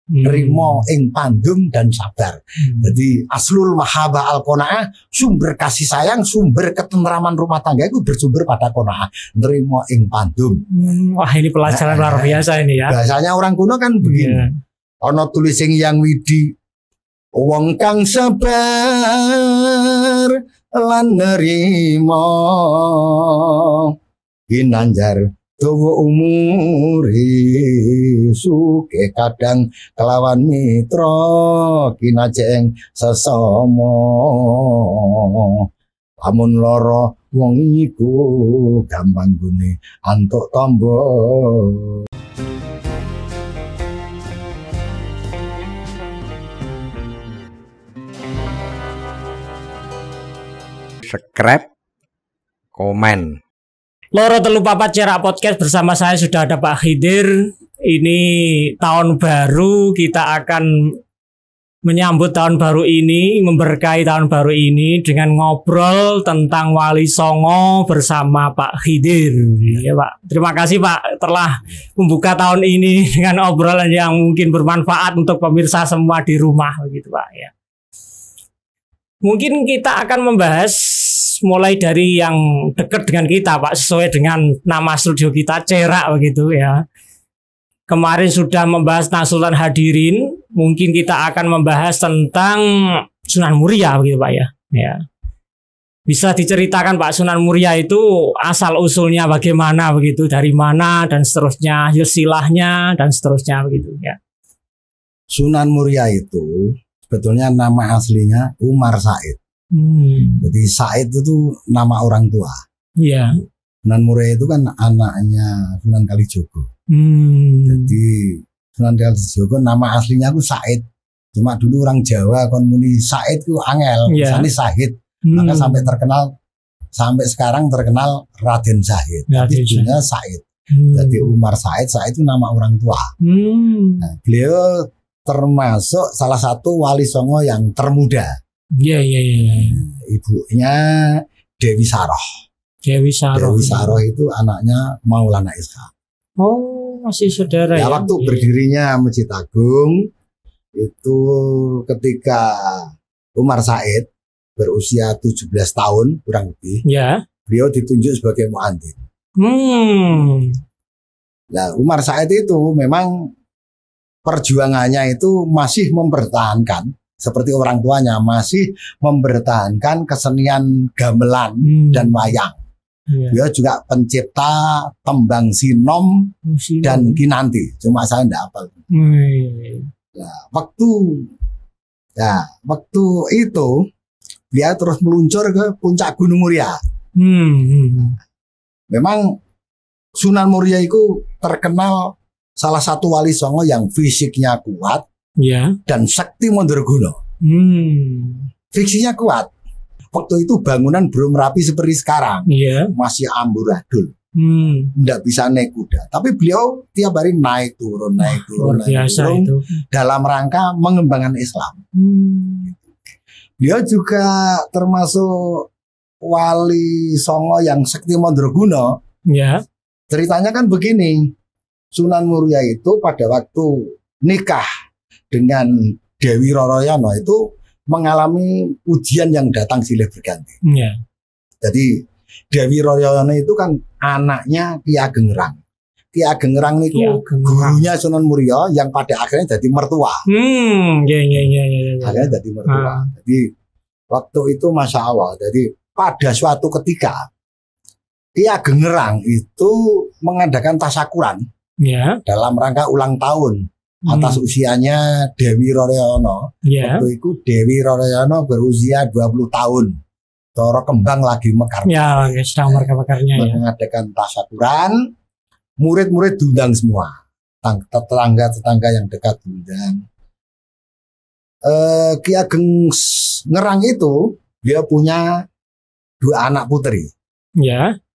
Rimo ing pandum dan sabar. Jadi aslul mahabbah al qanaah, sumber kasih sayang, sumber ketentraman rumah tangga itu bersumber pada qanaah. Rimo ing pandum. Wah, ini pelajaran luar biasa ini ya. Biasanya orang kuno kan begini. Ono tulising yang widi, wong kang sabar lan nerimo ginanjar dawa umuri suke kadang kelawan mitra kinajeng sesama lamun lara wong iku gampang gune antuk tombo. Subscribe, komen. Loro telu papat cerak podcast bersama saya sudah ada Pak Khidir. Ini tahun baru, kita akan menyambut tahun baru ini, memberkahi tahun baru ini dengan ngobrol tentang Wali Songo bersama Pak Khidir. Ya Pak, terima kasih Pak telah membuka tahun ini dengan obrolan yang mungkin bermanfaat untuk pemirsa semua di rumah begitu Pak ya. Mungkin kita akan membahas mulai dari yang dekat dengan kita Pak, sesuai dengan nama studio kita Cerak begitu ya. Kemarin sudah membahas Nasulan Hadirin, mungkin kita akan membahas tentang Sunan Muria begitu Pak ya. Ya. Bisa diceritakan Pak, Sunan Muria itu asal usulnya bagaimana begitu, dari mana dan seterusnya, silsilahnya dan seterusnya begitu ya. Sunan Muria itu sebetulnya nama aslinya Umar Said. Jadi Said itu nama orang tua. Iya. Sunan Muria itu kan anaknya Sunan Kalijogo. Jadi Sunan Kalijogo nama aslinya aku Said. Cuma dulu orang Jawa kon muni Said itu angel, misalnya Sahid. Maka sampai sekarang terkenal Raden Sahid. Tapi dulunya Said. Jadi Umar Said itu nama orang tua. Nah, beliau termasuk salah satu wali songo yang termuda. Iya. Ibunya Dewi Saroh. Dewi Saroh itu anaknya Maulana Ishaq. Oh, masih saudara ya. Waktu berdirinya Masjid Agung itu ketika Umar Said berusia 17 tahun kurang lebih. Ya. Beliau ditunjuk sebagai muadzin. Nah, Umar Said itu memang perjuangannya itu masih mempertahankan seperti orang tuanya, masih mempertahankan kesenian gamelan dan wayang. Dia juga pencipta tembang sinom dan kinanti. Cuma saya tidak hafal. Nah, waktu itu dia terus meluncur ke puncak Gunung Muria. Memang Sunan Muria itu terkenal salah satu wali songo yang fisiknya kuat dan sakti mandraguna. Fiksinya kuat. Waktu itu bangunan belum rapi seperti sekarang, masih amburadul, tidak bisa naik kuda. Tapi beliau tiap hari naik turun itu dalam rangka mengembangkan Islam. Beliau juga termasuk wali songo yang sakti mandraguna. Ceritanya kan begini. Sunan Muria itu pada waktu nikah dengan Dewi Roroyono itu mengalami ujian yang datang silih berganti. Jadi Dewi Roroyono itu kan anaknya Ki Ageng Ngerang. Ki Ageng Ngerang itu gurunya Sunan Muria yang pada akhirnya jadi mertua. Akhirnya jadi mertua. Jadi waktu itu Masya Allah. Jadi pada suatu ketika Ki Ageng Ngerang itu mengadakan tasyakuran. Dalam rangka ulang tahun atas usianya Dewi Roroyono. Waktu itu Dewi Roroyono berusia 20 tahun. Toro kembang lagi mekar. Sedang mekar-mekarnya. Mengadakan tasyakuran, murid-murid diundang semua. Tetangga-tetangga yang dekat diundang. Ki Ageng Ngerang itu dia punya 2 anak putri.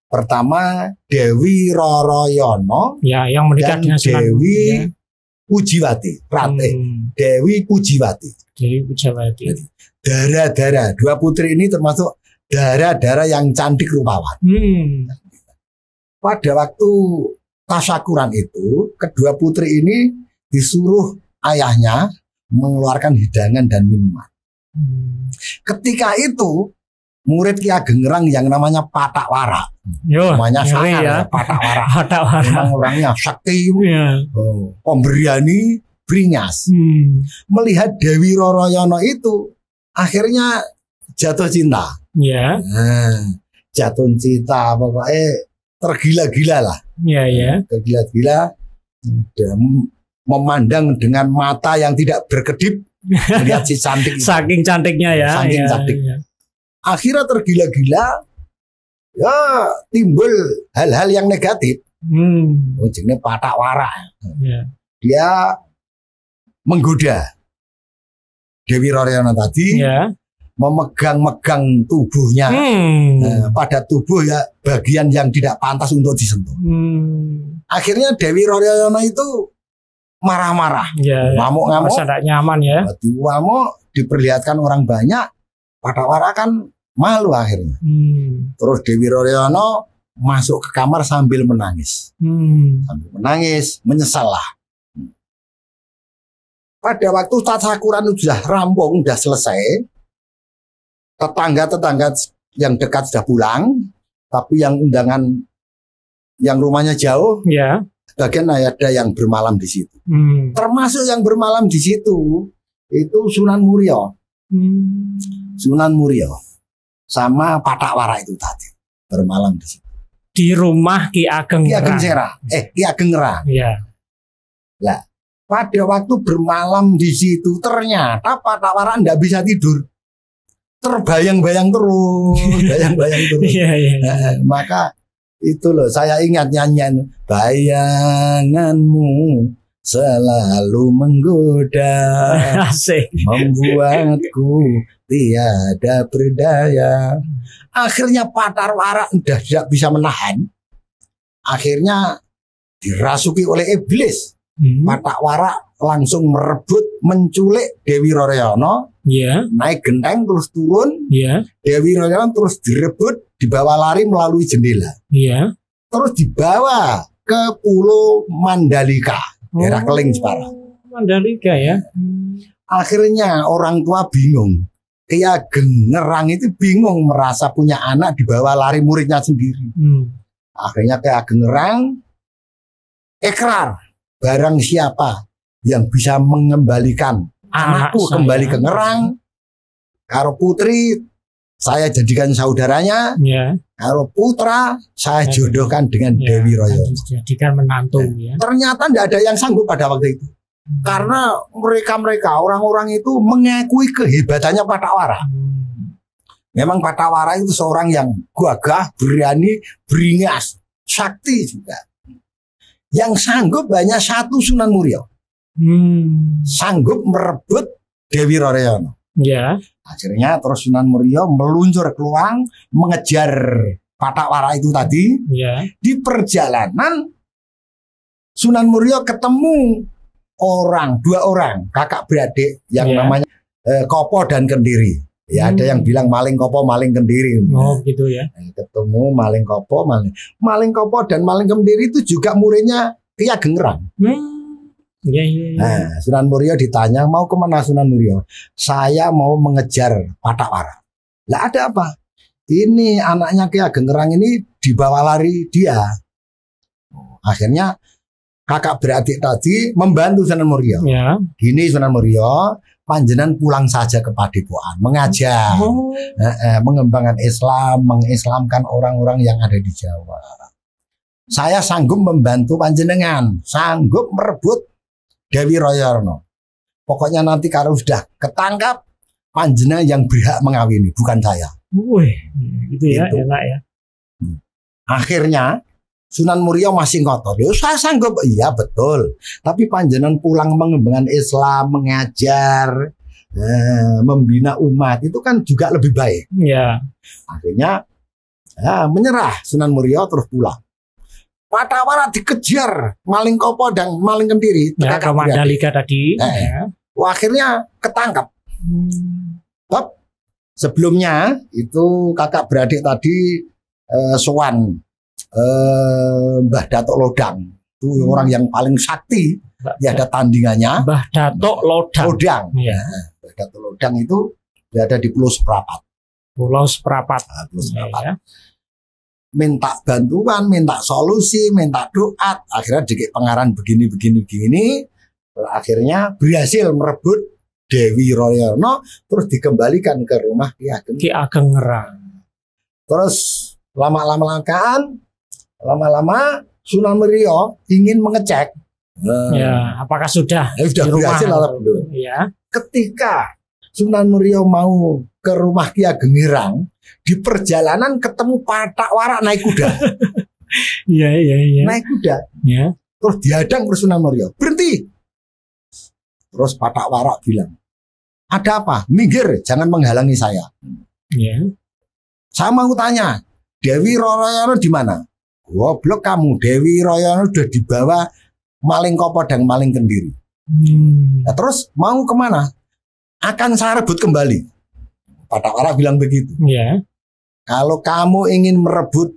Pertama Dewi Roroyono, yang menikah dengan Dewi Pujiwati, Dewi Pujiwati. Darah-darah 2 putri ini termasuk darah-darah yang cantik rupawan. Pada waktu tasyakuran itu, kedua putri ini disuruh ayahnya mengeluarkan hidangan dan minuman. Ketika itu murid Ki Ageng Ngerang yang namanya Patak Wara, namanya sangar ya, Patak Wara. Memang orangnya sakti, pemberiani, beringas. Melihat Dewi Roroyono itu akhirnya jatuh cinta. Jatuh cinta, pokoknya tergila-gila lah. Tergila-gila, memandang dengan mata yang tidak berkedip, melihat si cantik. Saking cantiknya ya. Saking cantiknya. Akhirnya tergila-gila, ya timbul hal-hal yang negatif. Ujungnya Patak Wara. Dia menggoda Dewi Roroyono tadi, memegang-megang tubuhnya. Pada tubuh ya bagian yang tidak pantas untuk disentuh. Akhirnya Dewi Roroyono itu marah-marah, ngamuk-ngamuk, tidak nyaman ya. Ngamuk, diperlihatkan orang banyak, Patak Wara kan malu akhirnya. Terus Dewi Roroyono masuk ke kamar sambil menangis, menyesal lah. Pada waktu tasyakuran sudah rampung, sudah selesai, tetangga-tetangga yang dekat sudah pulang, tapi yang undangan yang rumahnya jauh, bagian ada yang bermalam di situ. Termasuk yang bermalam di situ itu Sunan Muria. Sunan Muria sama Patak Wara itu tadi bermalam di situ. Di rumah Ki Ageng Ngerang. Ki Ageng Ngerang. Lah, pada waktu bermalam di situ ternyata Patak Wara enggak bisa tidur. Terbayang-bayang terus, maka itu loh, saya ingat nyanyian bayanganmu selalu menggoda, membuatku tiada berdaya. Akhirnya Patak Wara udah tidak bisa menahan. Akhirnya dirasuki oleh iblis. Patak Wara langsung merebut, menculik Dewi Roroyono. Naik genteng terus turun. Dewi Roroyono terus direbut, dibawa lari melalui jendela. Terus dibawa ke Pulau Mandalika, daerah Keling Jepara. Mandalika ya. Akhirnya orang tua bingung. Ki Ageng Ngerang itu bingung, merasa punya anak dibawa lari muridnya sendiri. Akhirnya Ki Ageng Ngerang ikrar, barang siapa yang bisa mengembalikan anakku kembali ke Ngerang, karo putri saya jadikan saudaranya, karo putra saya jodohkan dengan Dewi Roroyono. Jadikan menantu. Ternyata tidak ada yang sanggup pada waktu itu. Karena mereka orang-orang itu mengakui kehebatannya Patak Wara. Memang Patak Wara itu seorang yang gagah, berani, beringas, sakti juga. Yang sanggup hanya satu, Sunan Muria. Sanggup merebut Dewi Roroyono. Akhirnya terus Sunan Muria meluncur keluar mengejar Patak Wara itu tadi. Di perjalanan Sunan Muria ketemu dua orang kakak beradik yang namanya Kopo dan Kendiri. Ada yang bilang Maling Kopo, Maling Kendiri. Gitu ya. Ketemu Maling Kopo, Maling Kopo dan Maling Kendiri itu juga muridnya Ki Ageng Ngerang. Nah, Sunan Muria ditanya, mau kemana Sunan Muria? Saya mau mengejar Patak Wara. Lah ada apa? Ini anaknya Ki Ageng Ngerang ini dibawa lari dia. Akhirnya kakak beradik tadi membantu Sunan Muria. Gini Sunan Muria, panjenengan pulang saja ke Padepokan, mengajar, mengembangkan Islam, mengislamkan orang-orang yang ada di Jawa. Saya sanggup membantu panjenengan, sanggup merebut Dewi Roroyono. Pokoknya nanti kalau sudah ketangkap, panjenengan yang berhak mengawini, bukan saya. Gitu ya, enak ya. Akhirnya Sunan Muria masih ngotot. Saya sanggup, iya betul. Tapi panjenengan pulang mengembangkan Islam, mengajar, membina umat, itu kan juga lebih baik. Akhirnya menyerah Sunan Muria terus pulang. Patak Wara dikejar Maling Kopo dan Maling Kendiri. Ke Mandalika tadi. Akhirnya ketangkap. Sebelumnya itu kakak beradik tadi sowan Mbah Datuk Lodang, itu orang yang paling sakti, ya ada tandingannya. Mbah Datuk Lodang. Ya. Mbah Datuk Lodang itu berada di Pulau Seprapat. Pulau Seprapat. Nah, Pulau Seprapat. Ya. Minta bantuan, minta solusi, minta doa, akhirnya dikit pengaran begini. Akhirnya berhasil merebut Dewi Royono, terus dikembalikan ke rumah Ki Ageng Ngerang. Terus lama-lama Sunan Muria ingin mengecek, ya, apakah sudah berhasil atau belum. Ya. Ketika Sunan Muria mau ke rumah Ki Ageng Ngerang, di perjalanan ketemu Patak Warak naik kuda. Iya. Naik kuda. Ya. Terus dihadang oleh Sunan Muria. Berhenti. Terus Patak Warak bilang, ada apa? Minggir, jangan menghalangi saya. Ya. Saya mau tanya, Dewi Royono di mana? Goblok kamu, Dewi Royono sudah dibawa maling Kopo dan maling Kendiri. Nah, terus mau kemana? Akan saya rebut kembali. Patak Warak bilang begitu. Ya. Kalau kamu ingin merebut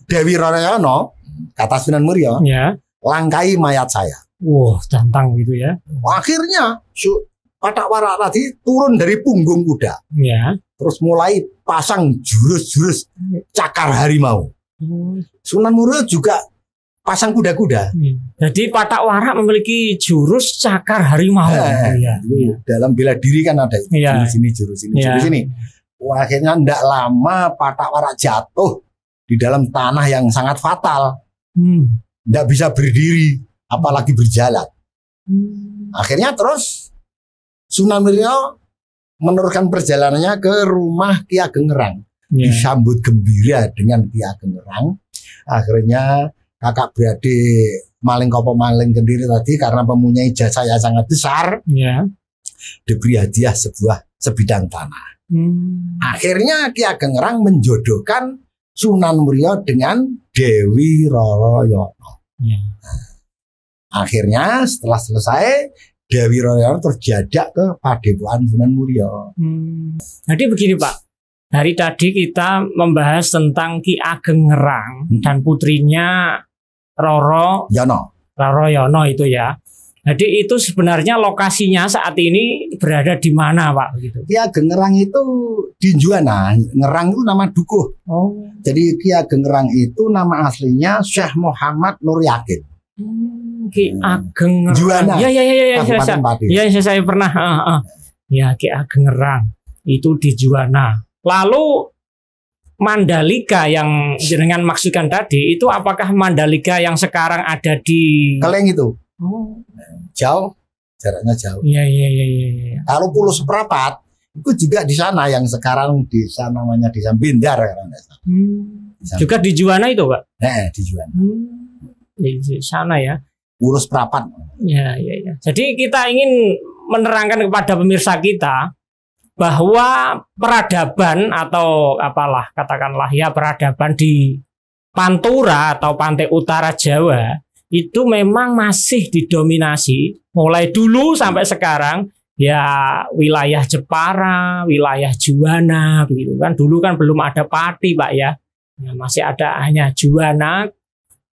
Dewi Royono, kata Sunan Muria, ya, langkai mayat saya. Wah, tantang gitu ya. Akhirnya Patak Warak tadi turun dari punggung kuda. Ya. Terus mulai pasang jurus-jurus cakar harimau. Sunan Muria juga pasang kuda-kuda. Jadi Patak Warak memiliki jurus cakar harimau. Ya. Dalam bela diri kan ada jurus ini, jurus ini. Wah, akhirnya tidak lama Patak Warak jatuh di dalam tanah yang sangat fatal. Tidak bisa berdiri, apalagi berjalan. Akhirnya terus Sunan Muria meneruskan perjalanannya ke rumah Ki Ageng Ngerang. Disambut gembira dengan Ki Ageng Ngerang. Akhirnya kakak beradik maling Kopo maling Kendiri tadi karena mempunyai jasa yang sangat besar, diberi hadiah sebidang tanah. Akhirnya Ki Ageng Ngerang menjodohkan Sunan Muria dengan Dewi Royono. Akhirnya setelah selesai, Dewi Royono terjajak ke Padepokan Sunan Muria. Jadi begini Pak, dari tadi kita membahas tentang Ki Ageng Ngerang dan putrinya Roro Yono itu ya. Jadi itu sebenarnya lokasinya saat ini berada di mana Pak? Begitu. Ki Ageng Ngerang itu di Juwana. Ngerang itu nama dukuh. Jadi Ki Ageng Ngerang itu nama aslinya Syekh Muhammad Nur Yakin. Ki Ageng Ngerang. Juwana. Ya, saya pernah. Ya, Ki Ageng Ngerang itu di Juwana. Lalu Mandalika yang dengan maksudkan tadi itu apakah Mandalika yang sekarang ada di Keleng itu? Jauh, jaraknya jauh. Iya. Kalau Pulau Seprapat itu juga di sana yang sekarang desa namanya Desa Bindar. Juga di Juwana itu Pak? Di Juwana. Di sana ya. Pulau Seprapat. Ya. Jadi kita ingin menerangkan kepada pemirsa kita bahwa peradaban atau apalah katakanlah ya peradaban di Pantura atau pantai utara Jawa itu memang masih didominasi mulai dulu sampai sekarang ya wilayah Jepara, wilayah Juwana begitu kan. Dulu kan belum ada Pati Pak ya. Masih ada hanya Juwana,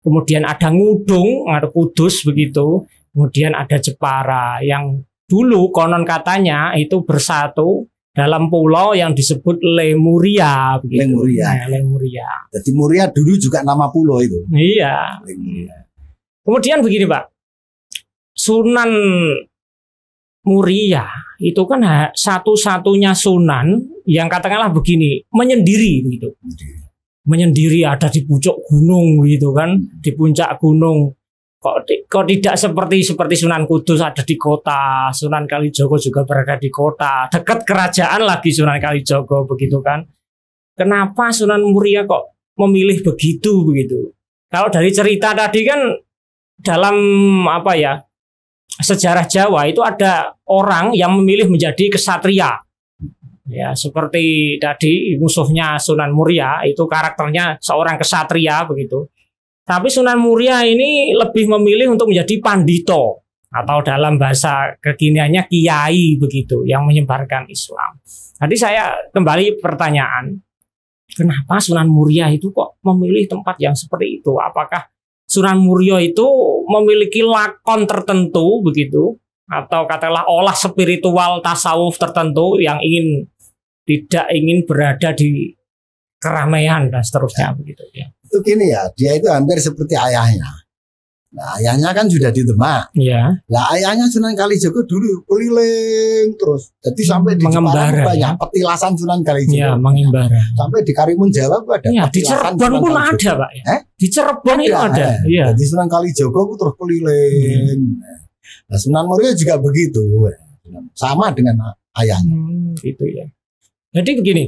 kemudian ada Ngudung, ada Kudus begitu. Kemudian ada Jepara yang dulu konon katanya itu bersatu dalam pulau yang disebut Lemuria begitu. Lemuria. Jadi Muria dulu juga nama pulau itu. Iya. Kemudian begini Pak, Sunan Muria itu kan satu-satunya Sunan yang katakanlah begini menyendiri gitu. Menyendiri ada di puncak gunung gitu kan, di puncak gunung. Kok tidak seperti Sunan Kudus ada di kota, Sunan Kalijogo juga berada di kota, dekat kerajaan lagi Sunan Kalijogo begitu kan. Kenapa Sunan Muria kok memilih begitu? Kalau dari cerita tadi kan dalam apa ya sejarah Jawa itu ada orang yang memilih menjadi kesatria. Ya, seperti tadi musuhnya Sunan Muria itu karakternya seorang kesatria begitu. Tapi Sunan Muria ini lebih memilih untuk menjadi pandito atau dalam bahasa kekiniannya kiai begitu yang menyebarkan Islam. Tadi saya kembali pertanyaan, kenapa Sunan Muria itu kok memilih tempat yang seperti itu? Apakah Sunan Muria itu memiliki lakon tertentu begitu, atau katakanlah olah spiritual tasawuf tertentu yang tidak ingin berada di keramaian dan seterusnya begitu ya. Itu gini ya, dia itu hampir seperti ayahnya. Nah, ayahnya kan sudah di Demak. Ya. Nah, ayahnya Sunan Kalijaga dulu keliling terus. Jadi sampai di Jepara banyak petilasan Sunan Kalijaga. Ya, mengembara. Sampai di Karimun Jawa ada ya, di Cirebon pun ada, Pak. Di Cirebon itu ada. Ya. Jadi Sunan Kalijaga itu terus keliling. Nah, Sunan Muria juga begitu. Sama dengan ayahnya. Gitu ya. Jadi begini,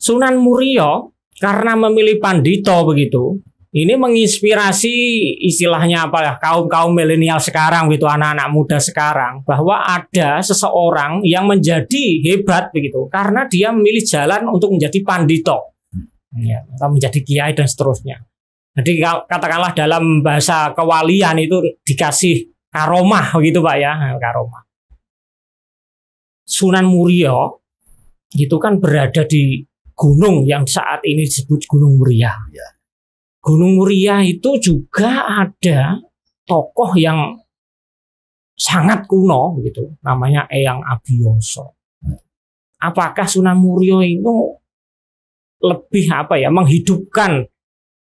Sunan Muria karena memilih Pandito begitu, ini menginspirasi istilahnya apa ya, kaum milenial sekarang gitu, anak-anak muda sekarang, bahwa ada seseorang yang menjadi hebat begitu karena dia memilih jalan untuk menjadi Pandito, ya, atau menjadi kiai dan seterusnya. Jadi katakanlah dalam bahasa kewalian itu dikasih karomah begitu Pak ya, karomah. Sunan Muria gitu kan berada di gunung yang saat ini disebut Gunung Muria. Ya. Gunung Muria itu juga ada tokoh yang sangat kuno gitu, namanya Eyang Abiyasa. Apakah Sunan Muria itu lebih apa ya, menghidupkan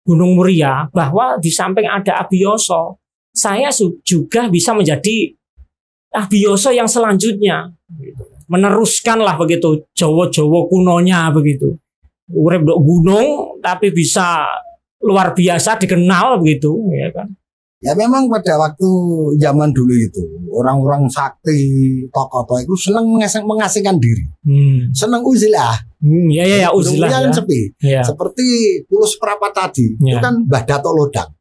Gunung Muria, bahwa di samping ada Abiyasa, saya juga bisa menjadi Abiyasa yang selanjutnya gitu. Meneruskanlah begitu Jawa-Jawa kunonya begitu. Urip ndok gunung tapi bisa luar biasa dikenal begitu ya kan. Ya memang pada waktu zaman dulu itu orang-orang sakti, tokoh-tokoh itu senang mengasingkan diri. Senang uzilah. Ya uzilah ya. Kan sepi. Ya. Seperti Pulau Seprapat tadi, itu kan Mbah Dato Lodang.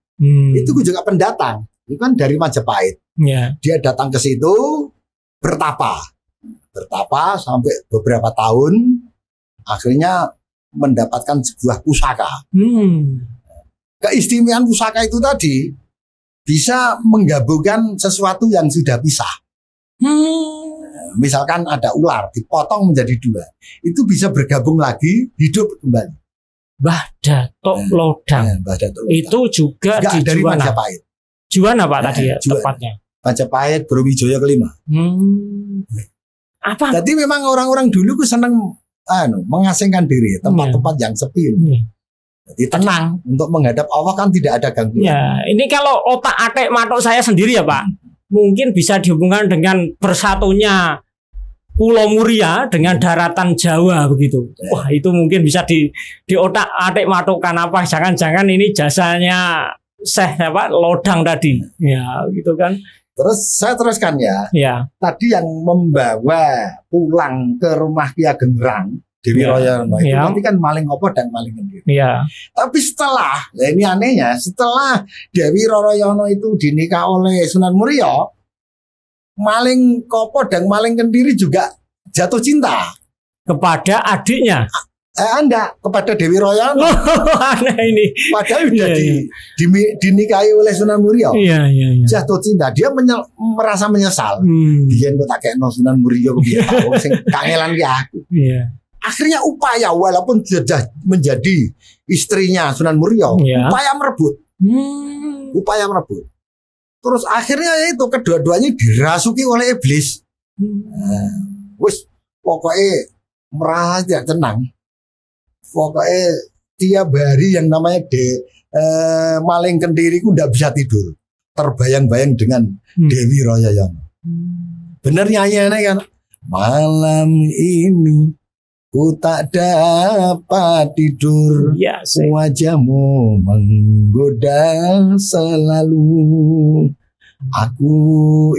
Itu juga pendatang. Itu kan dari Majapahit. Ya. Dia datang ke situ bertapa sampai beberapa tahun, akhirnya mendapatkan sebuah pusaka. Keistimewaan pusaka itu tadi bisa menggabungkan sesuatu yang sudah pisah. Misalkan ada ular dipotong menjadi dua, itu bisa bergabung lagi, hidup kembali. Mbah Dato Lodang. Itu juga di dari Majapahit. Juwana Pak tadi ya tepatnya. Majapahit Brawijaya kelima. Apa? Jadi memang orang-orang dulu senang mengasingkan diri, tempat-tempat yang sepi. Jadi tenang untuk menghadap Allah, kan tidak ada gangguan. Ya, ini kalau otak atek matok saya sendiri ya Pak, mungkin bisa dihubungkan dengan bersatunya Pulau Muria dengan daratan Jawa begitu. Wah, itu mungkin bisa di otak atek matokkan apa? Jangan-jangan ini jasanya Syekh Lodang tadi. Ya, gitu kan. Terus saya teruskan ya. Ya. Tadi yang membawa pulang ke rumah Ki Ageng Ngerang, Dewi Royono itu nanti kan maling kopo dan maling kendiri. Ya. Tapi setelah, ini anehnya, setelah Dewi Royono itu dinikah oleh Sunan Muria, maling kopo dan maling kendiri juga jatuh cinta kepada adiknya. Enggak, kepada Dewi Royono. Aneh ini. Padahal sudah dinikahi oleh Sunan Muria. Iya. Jatuh cinta, dia merasa menyesal. Biyen kok tak kekno Sunan Muria kok piye tau sing kangelan ki aku. Iya. Akhirnya upaya, walaupun sudah menjadi istrinya Sunan Muria, upaya merebut. Upaya merebut. Terus akhirnya itu kedua-duanya dirasuki oleh iblis. Wis pokoknya merasa tidak tenang. Pokoknya tiap hari yang namanya maling kendiri ku ndak bisa tidur, terbayang-bayang dengan Dewi Royono. Bener nyanyiannya kan, malam ini ku tak dapat tidur, wajahmu menggoda selalu, aku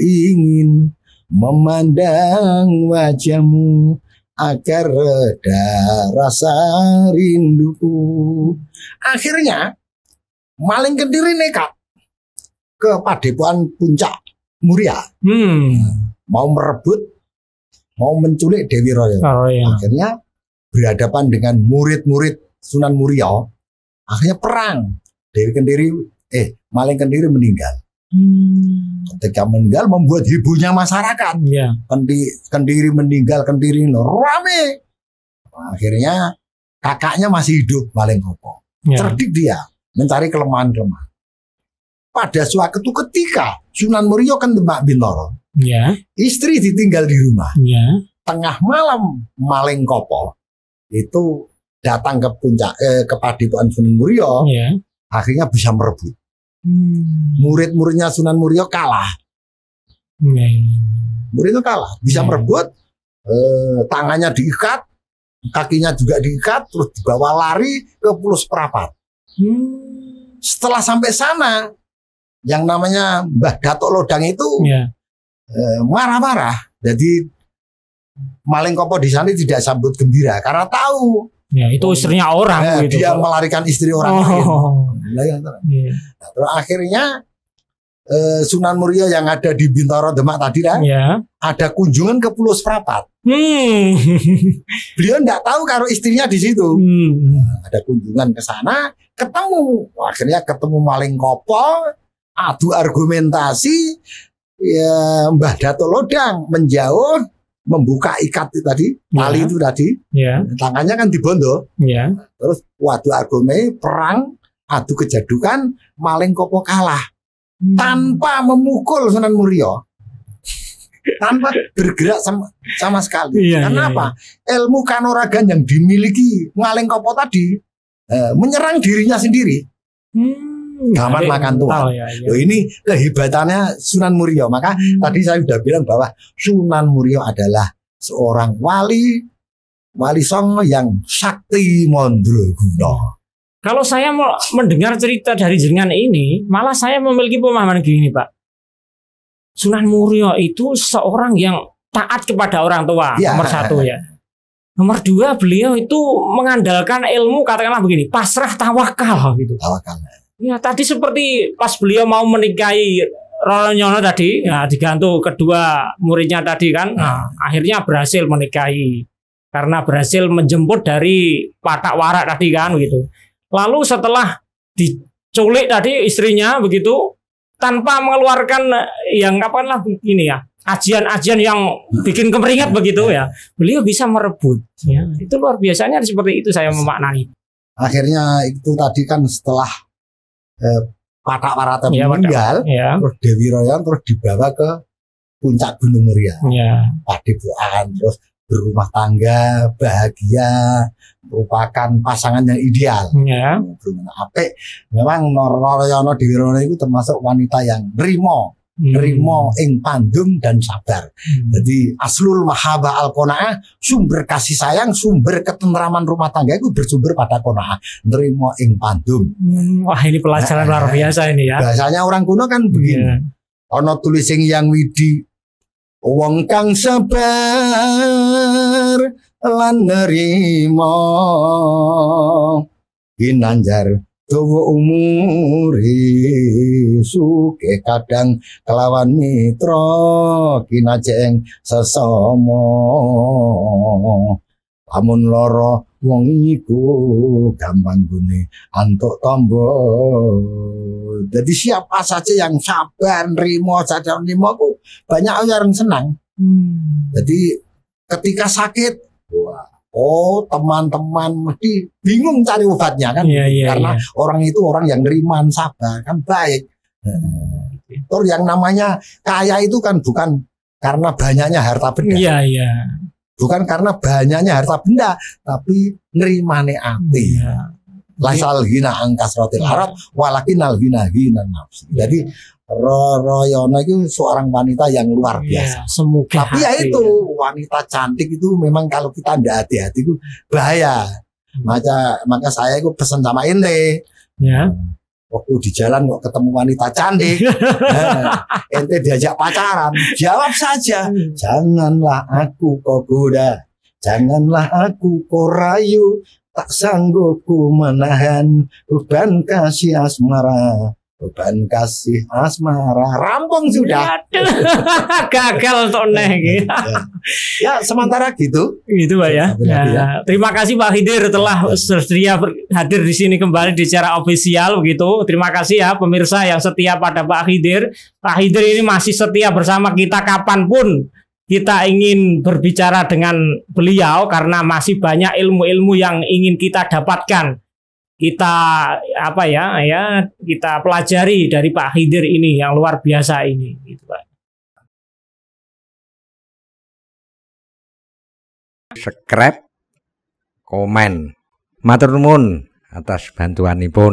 ingin memandang wajahmu agar reda rasa rinduku. Akhirnya maling kendiri nekat ke Padepokan Puncak Muria, mau merebut, mau menculik Dewi Royono. Akhirnya berhadapan dengan murid-murid Sunan Muria. Akhirnya perang. Maling kendiri meninggal. Ketika meninggal membuat hebohnya masyarakat. Kendiri meninggal, kendiri rame. Akhirnya kakaknya masih hidup, maling kopo. Cerdik dia, mencari kelemahan-kelemahan. pada suatu ketika Sunan Muria kan Demak Bintoro. Ya. Istri ditinggal di rumah. Ya. Tengah malam Malengkopo itu datang ke puncak ke Padepokan Sunan Muria. Ya. Akhirnya bisa merebut. Murid-muridnya Sunan Muria kalah. Ya. Murid itu kalah, bisa merebut. Tangannya diikat, kakinya juga diikat, terus dibawa lari ke Pulau Seprapat. Setelah sampai sana, yang namanya Mbah Datuk Lodang itu marah-marah. Jadi Malengkopo di sana tidak sambut gembira karena tahu itu istrinya orang. Gitu, dia melarikan istri orang lain. Nah, terus akhirnya Sunan Muria yang ada di Bintoro Demak tadi ada kunjungan ke Pulau Seprapat. Beliau tidak tahu kalau istrinya di situ. Ada kunjungan ke sana, ketemu. Akhirnya ketemu Malengkopo, adu argumentasi. Ya, Mbah Datuk Lodang menjauh, membuka ikat itu tadi, tali itu tadi. Tangannya kan dibondo. Terus adu argumen, perang, adu kejadukan, Malengkopo kalah. Tanpa memukul Sunan Muria, tanpa bergerak sama sekali. Karena apa? Ilmu kanuragan yang dimiliki Malengkopo tadi menyerang dirinya sendiri. Gaman makan Tuhan. Loh, ini kehebatannya Sunan Muria. Maka tadi saya sudah bilang bahwa Sunan Muria adalah seorang wali songo yang sakti mandraguna. Kalau saya mau mendengar cerita dari jenengan ini, malah saya memiliki pemahaman gini, Pak. Sunan Muria itu seorang yang taat kepada orang tua, nomor satu ya. Nomor dua, beliau itu mengandalkan ilmu, katakanlah begini, pasrah tawakal gitu. Tawakal. Ya, tadi seperti pas beliau mau menikahi Roro Nyono tadi, digantung kedua muridnya tadi kan, akhirnya berhasil menikahi karena berhasil menjemput dari Patak Warak tadi kan gitu. Lalu setelah diculik tadi istrinya begitu tanpa mengeluarkan yang apalah begini ya, ajian-ajian yang bikin kemeringat begitu ya, beliau bisa merebut. Ya, itu luar biasanya seperti itu saya memaknai. Akhirnya itu tadi kan setelah Patak Warak meninggal, terus Dewi Royan terus dibawa ke puncak Gunung Muria, Padepokan, terus berumah tangga, bahagia, merupakan pasangan yang ideal. Apik. Memang Narayana Dewi Rono itu termasuk wanita yang nrimo ing pandum dan sabar. Jadi aslul mahabbah al qanaah, sumber kasih sayang, sumber ketentraman rumah tangga itu bersumber pada qanaah, nrimo ing pandum. Wah, ini pelajaran luar biasa ini ya. Biasanya orang kuno kan begini. Ana tulis sing yang widi, wong kang sabar lan nerima ginanjar dawa umuri suke kadang kelawan mitra kinajeng sesama lamun lara wong iku gampang gune antuk tombo. Jadi siapa saja yang sabar nerima saja nerima ku banyak orang senang. Jadi ketika sakit, teman-teman mesti bingung cari obatnya kan, karena orang itu orang yang neriman sabar kan baik. Terus yang namanya kaya itu kan bukan karena banyaknya harta benda, bukan karena banyaknya harta benda, tapi nerimane ati. Laisal hina angkas rotil harap, walakin al hina nafsi. Jadi Royono itu seorang wanita yang luar biasa. Tapi ya itu wanita cantik itu memang kalau kita tidak hati-hati itu bahaya. Maka saya itu pesan sama ente. Waktu di jalan kok ketemu wanita cantik, ente diajak pacaran, jawab saja, janganlah aku kau goda, janganlah aku kau rayu. Tak sanggup ku menahan beban kasih asmara, beban kasih asmara. Rampung sudah. Gagal untuk gitu. Ya sementara gitu. Gitu Pak ya. Terima kasih Pak Khidir telah setia hadir di sini kembali di secara ofisial begitu. Terima kasih ya pemirsa yang setia pada Pak Khidir. Pak Khidir ini masih setia bersama kita kapanpun kita ingin berbicara dengan beliau karena masih banyak ilmu-ilmu yang ingin kita dapatkan. kita kita pelajari dari Pak Khidir ini yang luar biasa ini, gitu Pak. Subscribe, komen, matur nuwun atas bantuanipun.